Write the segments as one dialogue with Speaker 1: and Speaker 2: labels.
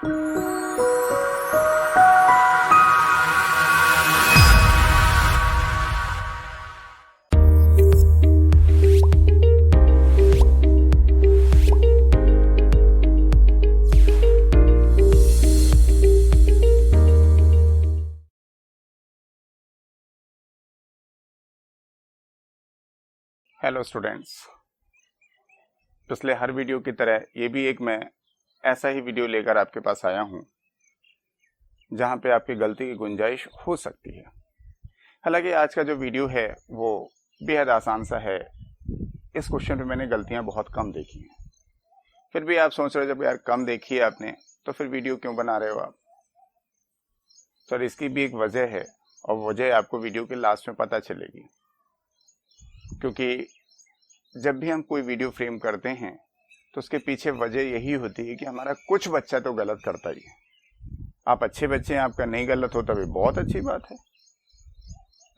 Speaker 1: Hello students, पिछले हर video की तरह ये भी एक मैं ऐसा ही वीडियो लेकर आपके पास आया हूँ जहाँ पे आपकी गलती की गुंजाइश हो सकती है। हालांकि आज का जो वीडियो है वो बेहद आसान सा है। इस क्वेश्चन पे मैंने गलतियाँ बहुत कम देखी हैं। फिर भी आप सोच रहे हो जब यार कम देखी है आपने तो फिर वीडियो क्यों बना रहे हो आप। सर इसकी भी एक वजह है और वजह आपको वीडियो के लास्ट में पता चलेगी, क्योंकि जब भी हम कोई वीडियो फ्रेम करते हैं तो उसके पीछे वजह यही होती है कि हमारा कुछ बच्चा तो गलत करता ही है। आप अच्छे बच्चे हैं, आपका नहीं गलत होता भी बहुत अच्छी बात है,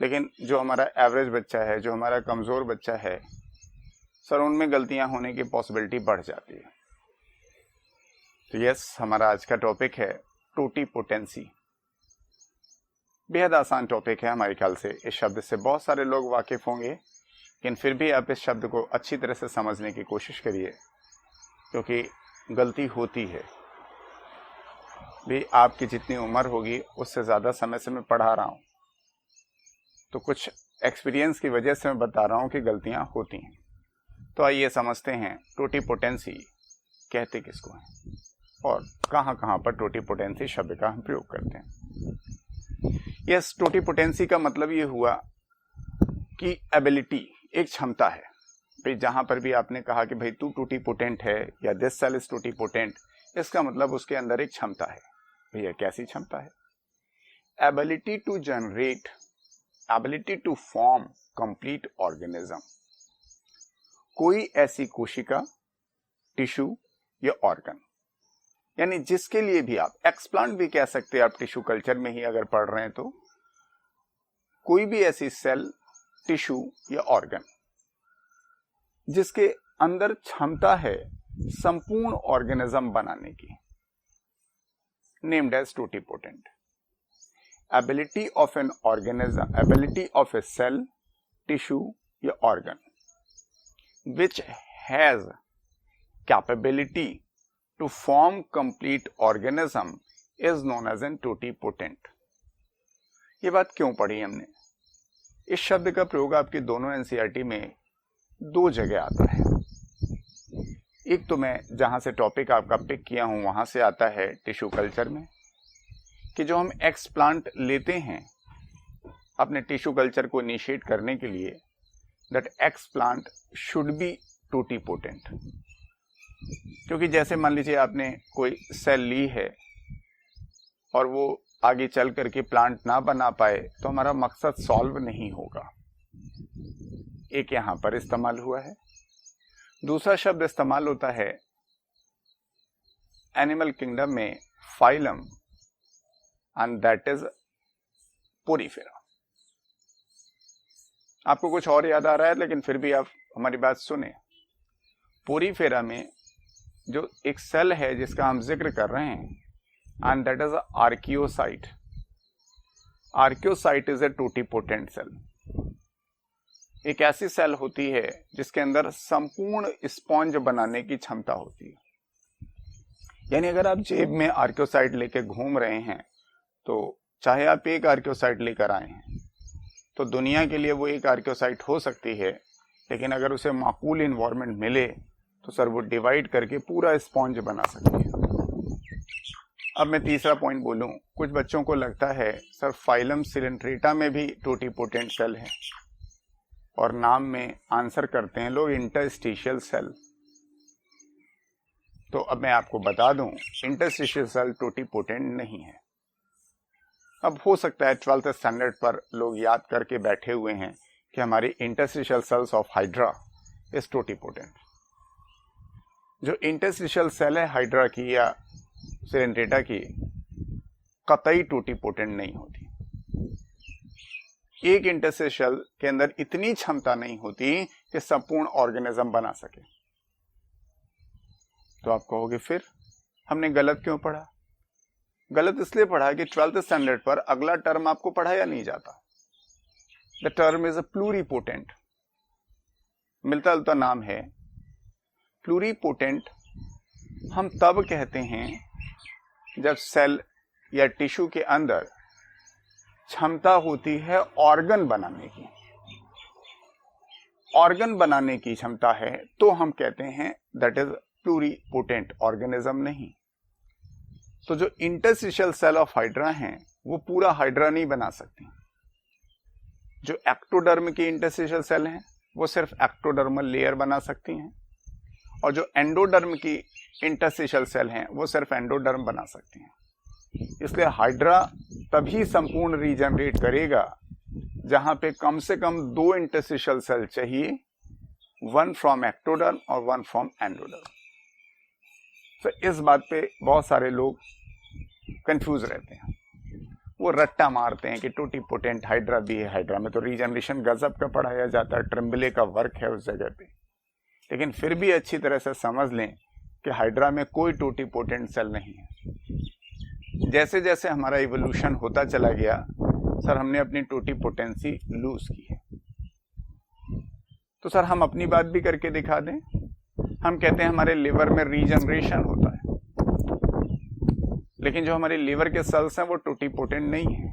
Speaker 1: लेकिन जो हमारा एवरेज बच्चा है, जो हमारा कमज़ोर बच्चा है, सर उनमें गलतियां होने की पॉसिबिलिटी बढ़ जाती है। तो यस, हमारा आज का टॉपिक है टोटीपोटेंसी। बेहद आसान टॉपिक है हमारे ख्याल से। इस शब्द से बहुत सारे लोग वाकिफ होंगे, लेकिन फिर भी आप इस शब्द को अच्छी तरह से समझने की कोशिश करिए, क्योंकि गलती होती है भी। आपकी जितनी उम्र होगी उससे ज़्यादा समय से मैं पढ़ा रहा हूँ, तो कुछ एक्सपीरियंस की वजह से मैं बता रहा हूँ कि गलतियाँ होती हैं। तो आइए समझते हैं टोटीपोटेंसी कहते किसको हैं और कहाँ कहाँ पर टोटीपोटेंसी शब्द का हम प्रयोग करते हैं। यस, टोटीपोटेंसी का मतलब ये हुआ कि एबिलिटी, एक क्षमता है भाई। जहां पर भी आपने कहा कि भाई तू टोटीपोटेंट है या दिस सेल इज टोटीपोटेंट, इसका मतलब उसके अंदर एक क्षमता है। भैया कैसी क्षमता है? Ability to generate, ability to form complete organism. कोई ऐसी कोशिका, टिश्यू या ऑर्गन, यानी जिसके लिए भी आप एक्सप्लांट भी कह सकते हैं, आप टिश्यू कल्चर में ही अगर पढ़ रहे हैं तो कोई भी ऐसी सेल, टिश्यू या ऑर्गन जिसके अंदर क्षमता है संपूर्ण ऑर्गेनिज्म बनाने की, named as totipotent. Ability of an organism, ability of a cell, tissue या organ which has capability to form complete organism is known as an totipotent. ये बात क्यों पढ़ी हमने? इस शब्द का प्रयोग आपके दोनों एनसीईआरटी में दो जगह आता है। एक तो मैं जहां से टॉपिक आपका पिक किया हूं वहां से आता है टिश्यू कल्चर में, कि जो हम एक्सप्लांट लेते हैं अपने टिश्यू कल्चर को इनिशिएट करने के लिए, that explant should be totipotent. क्योंकि जैसे मान लीजिए आपने कोई सेल ली है और वो आगे चल करके प्लांट ना बना पाए तो हमारा मकसद सॉल्व नहीं होगा। एक यहां पर इस्तेमाल हुआ है। दूसरा शब्द इस्तेमाल होता है एनिमल किंगडम में, phylum, and that is Porifera. आपको कुछ और याद आ रहा है, लेकिन फिर भी आप हमारी बात सुने। पोरीफेरा में जो एक सेल है जिसका हम जिक्र कर रहे हैं, and that is archaeocyte. Archaeocyte is a totipotent cell. एक ऐसी सेल होती है जिसके अंदर संपूर्ण स्पॉन्ज बनाने की क्षमता होती है। यानी अगर आप जेब में आर्कियोसाइट लेके घूम रहे हैं, तो चाहे आप एक आर्कियोसाइट लेकर आए हैं तो दुनिया के लिए वो एक आर्कियोसाइट हो सकती है, लेकिन अगर उसे माकूल इन्वायरमेंट मिले तो सर वो डिवाइड करके पूरा स्पॉन्ज बना सकती है। अब मैं तीसरा पॉइंट बोलूं, कुछ बच्चों को लगता है सर फाइलम सिलेंट्रेटा में भी टोटीपोटेंट सेल है, और नाम में आंसर करते हैं लोग इंटरस्टिशियल सेल। तो अब मैं आपको बता दूं, इंटरस्टिशियल सेल टोटीपोटेंट नहीं है। अब हो सकता है 12th स्टैंडर्ड पर लोग याद करके बैठे हुए हैं कि हमारी interstitial cells of hydra is totipotent. जो इंटरस्टिशियल सेल है हाइड्रा की या सिलेंट्रेटा की, कतई टोटीपोटेंट नहीं होती। एक इंटरस्टिशियल के अंदर इतनी क्षमता नहीं होती कि संपूर्ण ऑर्गेनिज्म बना सके। तो आप कहोगे फिर हमने गलत क्यों पढ़ा? गलत इसलिए पढ़ा कि 12th स्टैंडर्ड पर अगला टर्म आपको पढ़ाया नहीं जाता। The term is a pluripotent, मिलता जुलता नाम है। प्लूरीपोटेंट हम तब कहते हैं जब सेल या टिश्यू के अंदर क्षमता होती है ऑर्गन बनाने की, ऑर्गन बनाने की क्षमता है तो हम कहते हैं दैट इज प्लूरीपोटेंट ऑर्गेनिज्म नहीं। तो जो इंटरस्टिशियल सेल ऑफ हाइड्रा हैं वो पूरा हाइड्रा नहीं बना सकती। जो एक्टोडर्म की इंटरस्टिशियल सेल हैं वो सिर्फ एक्टोडर्मल लेयर बना सकती हैं, और जो एंडोडर्म की इंटरस्टिशियल सेल हैं वो सिर्फ एंडोडर्म बना सकती हैं। इसलिए हाइड्रा तभी संपूर्ण रीजनरेट करेगा जहां पे कम से कम 2 इंटरस्टिशियल सेल चाहिए, 1 फ्रॉम एक्टोडर्म और 1 फ्रॉम एंडोडर्म। तो इस बात पे बहुत सारे लोग कंफ्यूज रहते हैं, वो रट्टा मारते हैं कि टोटीपोटेंट हाइड्रा भी है। हाइड्रा में तो रीजनरेशन गजब का पढ़ाया जाता है, ट्रिम्बले का वर्क है उस जगह पे। लेकिन फिर भी अच्छी तरह से समझ लें कि हाइड्रा में कोई टोटीपोटेंट सेल नहीं है। जैसे जैसे हमारा इवोल्यूशन होता चला गया सर, हमने अपनी टोटीपोटेंसी लूज की है। तो सर हम अपनी बात भी करके दिखा दें। हम कहते हैं हमारे लिवर में रीजनरेशन होता है, लेकिन जो हमारे लिवर के सेल्स हैं वो टोटीपोटेंट नहीं है।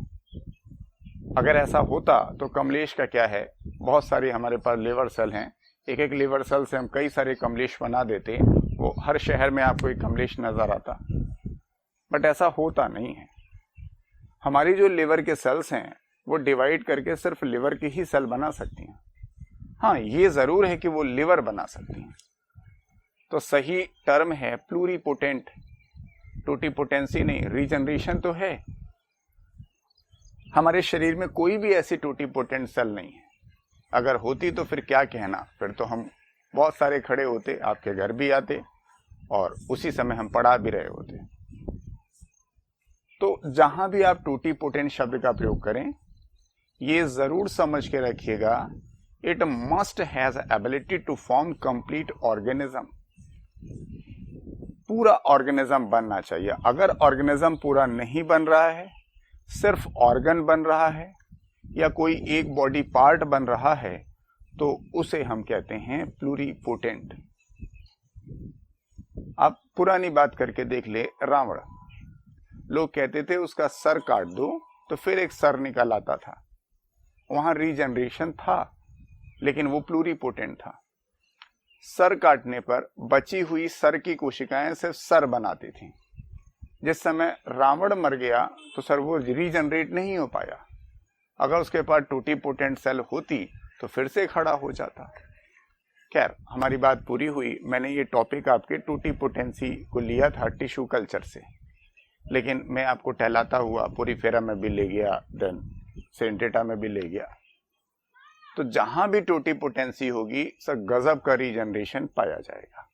Speaker 1: अगर ऐसा होता तो कमलेश का क्या है, बहुत सारे हमारे पास लिवर सेल हैं, एक एक लिवर सेल से हम कई सारे कमलेश बना देते, वो हर शहर में आपको एक कमलेश नजर आता। बट ऐसा होता नहीं है। हमारी जो लिवर के सेल्स हैं वो डिवाइड करके सिर्फ लिवर की ही सेल बना सकती हैं। हाँ, ये जरूर है कि वो लिवर बना सकती हैं। तो सही टर्म है प्लूरीपोटेंट, टोटीपोटेंसी नहीं। रीजनरेशन तो है, हमारे शरीर में कोई भी ऐसी टोटीपोटेंट सेल नहीं है। अगर होती तो फिर क्या कहना, फिर तो हम बहुत सारे खड़े होते, आपके घर भी आते और उसी समय हम पढ़ा भी रहे होते। तो जहां भी आप टोटीपोटेंट शब्द का प्रयोग करें, ये जरूर समझ के रखिएगा, it must has ability to form complete organism. पूरा ऑर्गेनिज्म बनना चाहिए। अगर ऑर्गेनिज्म पूरा नहीं बन रहा है, सिर्फ ऑर्गन बन रहा है या कोई एक बॉडी पार्ट बन रहा है, तो उसे हम कहते हैं प्लूरीपोटेंट। आप पुरानी बात करके देख ले, रावण, लोग कहते थे उसका सर काट दो तो फिर एक सर निकल आता था। वहां रीजनरेशन था, लेकिन वो प्लूरीपोटेंट था। सर काटने पर बची हुई सर की कोशिकाएं सिर्फ सर बनाती थी। जिस समय रावण मर गया तो सर वो रीजनरेट नहीं हो पाया। अगर उसके पास टोटीपोटेंट सेल होती तो फिर से खड़ा हो जाता। खैर, हमारी बात पूरी हुई। मैंने ये टॉपिक आपके टोटीपोटेंसी को लिया था टिश्यू कल्चर से, लेकिन मैं आपको टहलाता हुआ पोरीफेरा में भी ले गया, देन सेंटेटा में भी ले गया। तो जहां भी टोटीपोटेंसी होगी सर गजब का रीजनरेशन पाया जाएगा।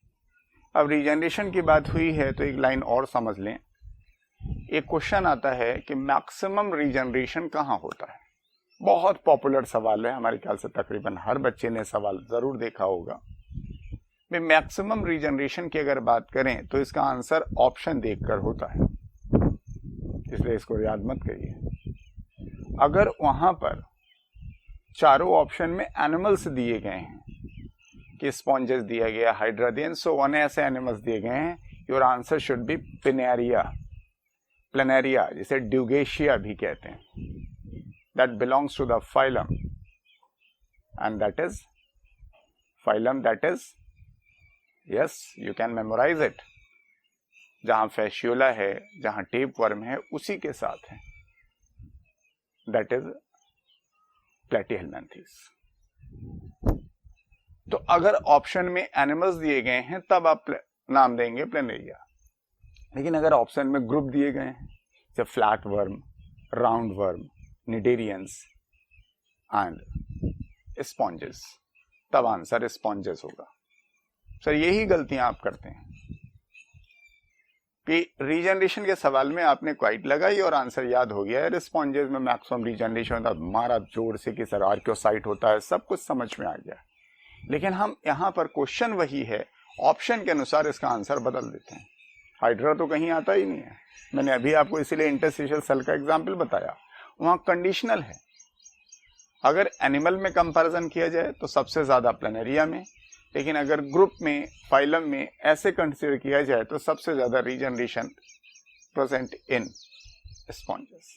Speaker 1: अब रीजनरेशन की बात हुई है तो एक लाइन और समझ लें। एक क्वेश्चन आता है कि मैक्सिमम रीजनरेशन कहाँ होता है। बहुत पॉपुलर सवाल है, हमारे ख्याल से तकरीबन हर बच्चे ने सवाल जरूर देखा होगा। मैक्सिमम रीजनरेशन की अगर बात करें तो इसका आंसर ऑप्शन देखकर होता है, इसलिए इसको याद मत करिए। अगर वहां पर चारों ऑप्शन में एनिमल्स दिए गए हैं कि स्पॉन्जेस दिया गया, हाइड्रादियन, सो वन ऐसे एनिमल्स दिए गए हैं, your answer should be planaria. Planaria जिसे ड्यूगेशिया भी कहते हैं, that belongs to the phylum, and that is phylum, that is, yes you can memorise it, जहां फैशियोला है, जहां टेप वर्म है, उसी के साथ है, दैट इज प्लेटीहेल्मिन्थेस। तो अगर ऑप्शन में एनिमल्स दिए गए हैं तब आप नाम देंगे प्लेनेरिया। लेकिन अगर ऑप्शन में ग्रुप दिए गए हैं जैसे flat worm, round worm, cnidarians and sponges, तब आंसर स्पॉन्जेस होगा। सर यही गलतियां आप करते हैं कि रीजनरेशन के सवाल में आपने क्वाइट लगाई और आंसर याद हो गया है, स्पॉन्जेस में मैक्सिमम रीजनरेशन होता है, मारा जोर से कि सर आर्कियोसाइट होता है, सब कुछ समझ में आ गया। लेकिन हम यहाँ पर क्वेश्चन वही है, ऑप्शन के अनुसार इसका आंसर बदल देते हैं। हाइड्रा तो कहीं आता ही नहीं है। मैंने अभी आपको इसीलिए इंटरस्टिशियल सेल का एग्जाम्पल बताया, वहाँ कंडीशनल है। अगर एनिमल में कंपैरिजन किया जाए तो सबसे ज़्यादा प्लेनेरिया में, लेकिन अगर ग्रुप में, फाइलम में ऐसे कंसिडर किया जाए तो सबसे ज़्यादा रीजनरेशन प्रेजेंट इन स्पॉन्जेस।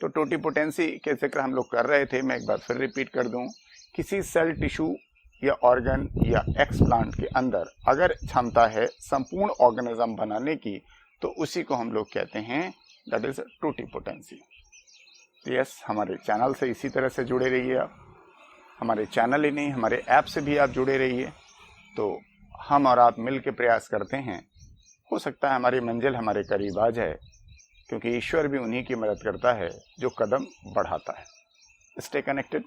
Speaker 1: तो टोटिपोटेंसी के जिक्र हम लोग कर रहे थे, मैं एक बार फिर रिपीट कर दूं, किसी सेल, टिश्यू या ऑर्गन या एक्सप्लांट के अंदर अगर क्षमता है संपूर्ण ऑर्गेनिज्म बनाने की, तो उसी को हम लोग कहते हैं दैट इज टोटिपोटेंसी। यस, हमारे चैनल से इसी तरह से जुड़े रहिए आप। हमारे चैनल ही नहीं, हमारे ऐप से भी आप जुड़े रहिए। तो हम और आप मिल के प्रयास करते हैं, हो सकता है हमारी मंजिल हमारे करीब आ जाए, क्योंकि ईश्वर भी उन्हीं की मदद करता है जो कदम बढ़ाता है। Stay connected.